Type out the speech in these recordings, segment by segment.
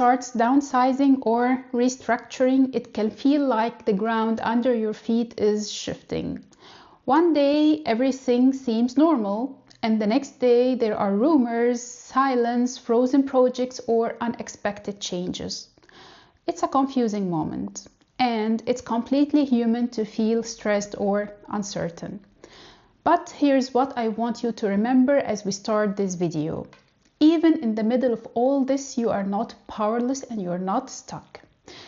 starts downsizing or restructuring, it can feel like the ground under your feet is shifting. One day everything seems normal, and the next day there are rumors, silence, frozen projects, or unexpected changes. It's a confusing moment, and it's completely human to feel stressed or uncertain. But here's what I want you to remember as we start this video. Even in the middle of all this, you are not powerless and you're not stuck.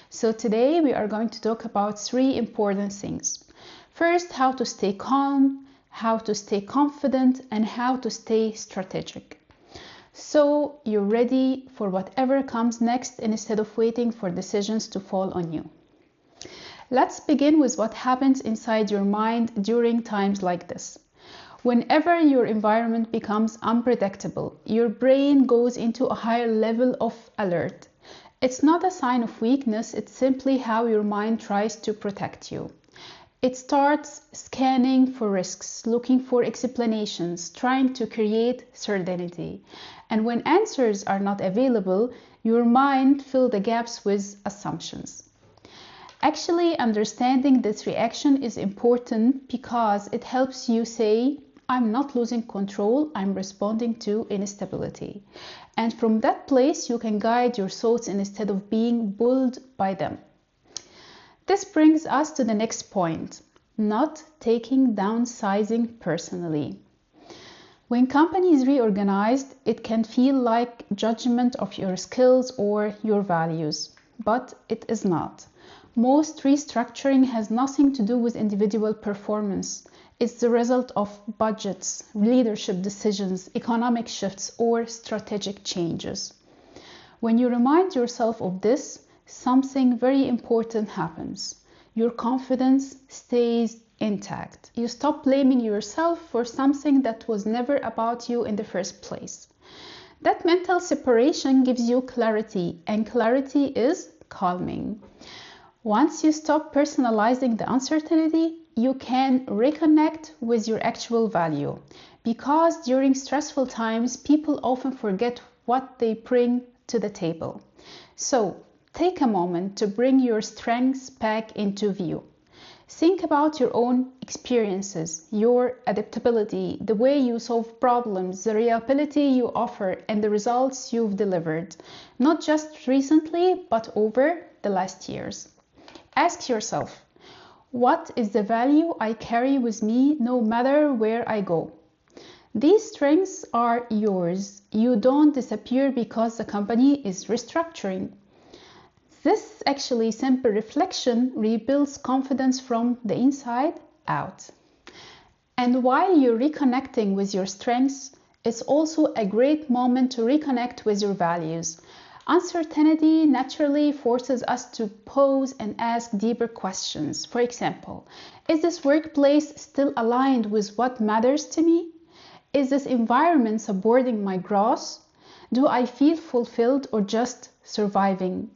So today we are going to talk about 3 important things. First, how to stay calm, how to stay confident, and how to stay strategic. So you're ready for whatever comes next instead of waiting for decisions to fall on you. Let's begin with what happens inside your mind during times like this. Whenever your environment becomes unpredictable, your brain goes into a higher level of alert. It's not a sign of weakness, it's simply how your mind tries to protect you. It starts scanning for risks, looking for explanations, trying to create certainty. And when answers are not available, your mind fills the gaps with assumptions. Actually, understanding this reaction is important because it helps you say, I'm not losing control, I'm responding to instability. And from that place, you can guide your thoughts instead of being pulled by them. This brings us to the next point, not taking downsizing personally. When companies reorganized, it can feel like judgment of your skills or your values, but it is not. Most restructuring has nothing to do with individual performance. It's the result of budgets, leadership decisions, economic shifts, or strategic changes. When you remind yourself of this, something very important happens. Your confidence stays intact. You stop blaming yourself for something that was never about you in the first place. That mental separation gives you clarity, and clarity is calming. Once you stop personalizing the uncertainty, you can reconnect with your actual value. Because during stressful times, people often forget what they bring to the table. So, take a moment to bring your strengths back into view. Think about your own experiences, your adaptability, the way you solve problems, the reliability you offer, and the results you've delivered, not just recently, but over the last years. Ask yourself, what is the value I carry with me no matter where I go? These strengths are yours. You don't disappear because the company is restructuring. This actually simple reflection rebuilds confidence from the inside out. And while you're reconnecting with your strengths, it's also a great moment to reconnect with your values. Uncertainty naturally forces us to pause and ask deeper questions. For example, is this workplace still aligned with what matters to me? Is this environment supporting my growth? Do I feel fulfilled or just surviving?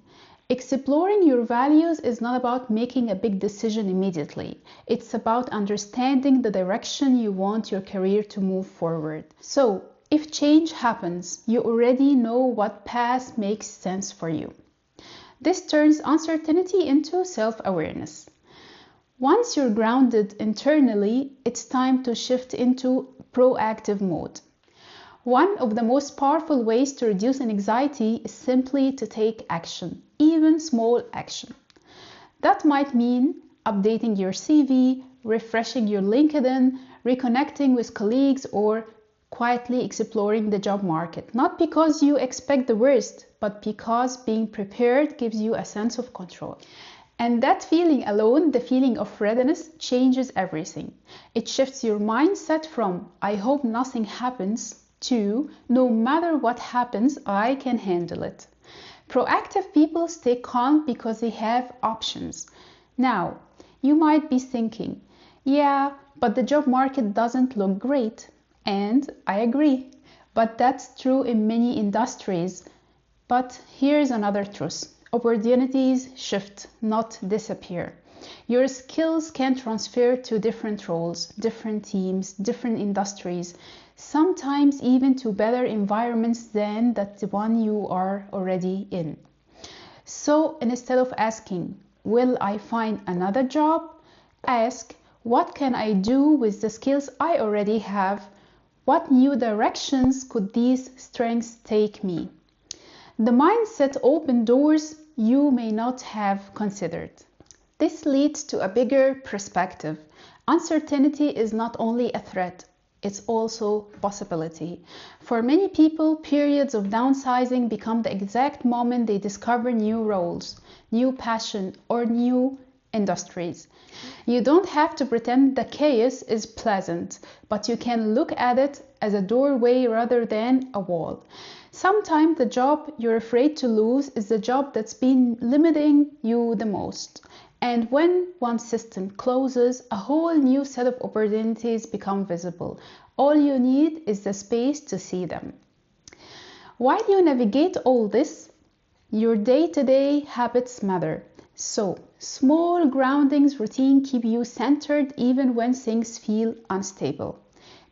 Exploring your values is not about making a big decision immediately. It's about understanding the direction you want your career to move forward. So, if change happens, you already know what path makes sense for you. This turns uncertainty into self-awareness. Once you're grounded internally, it's time to shift into proactive mode. One of the most powerful ways to reduce anxiety is simply to take action, even small action. That might mean updating your CV, refreshing your LinkedIn, reconnecting with colleagues, or quietly exploring the job market. Not because you expect the worst, but because being prepared gives you a sense of control. And that feeling alone, the feeling of readiness, changes everything. It shifts your mindset from I hope nothing happens to no matter what happens, I can handle it. Proactive people stay calm because they have options. Now, you might be thinking, yeah, but the job market doesn't look great. And I agree, but that's true in many industries. But here's another truth. Opportunities shift, not disappear. Your skills can transfer to different roles, different teams, different industries, sometimes even to better environments than the one you are already in. So instead of asking, will I find another job? Ask, what can I do with the skills I already have? What new directions could these strengths take me? The mindset opens doors you may not have considered. This leads to a bigger perspective. Uncertainty is not only a threat, it's also possibility. For many people, periods of downsizing become the exact moment they discover new roles, new passion, or new industries. You don't have to pretend the chaos is pleasant, but you can look at it as a doorway rather than a wall. Sometimes the job you're afraid to lose is the job that's been limiting you the most. And when one system closes, a whole new set of opportunities become visible. All you need is the space to see them. While you navigate all this, your day-to-day habits matter. So, small groundings routine keep you centered even when things feel unstable.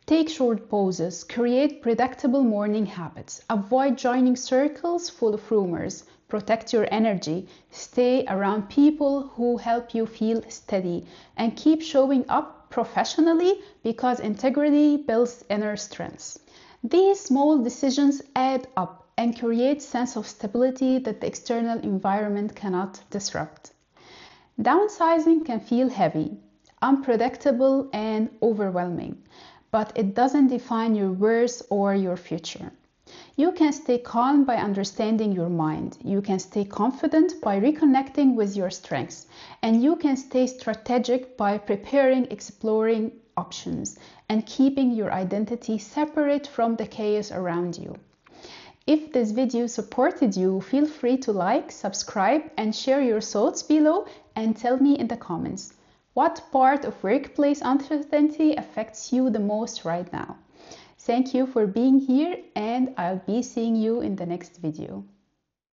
Take short pauses, create predictable morning habits, avoid joining circles full of rumors, protect your energy, stay around people who help you feel steady, and keep showing up professionally because integrity builds inner strength. These small decisions add up and create a sense of stability that the external environment cannot disrupt. Downsizing can feel heavy, unpredictable, and overwhelming, but it doesn't define your worth or your future. You can stay calm by understanding your mind. You can stay confident by reconnecting with your strengths. And you can stay strategic by preparing, exploring options, and keeping your identity separate from the chaos around you. If this video supported you, feel free to like, subscribe, and share your thoughts below, and tell me in the comments what part of workplace uncertainty affects you the most right now. Thank you for being here, and I'll be seeing you in the next video.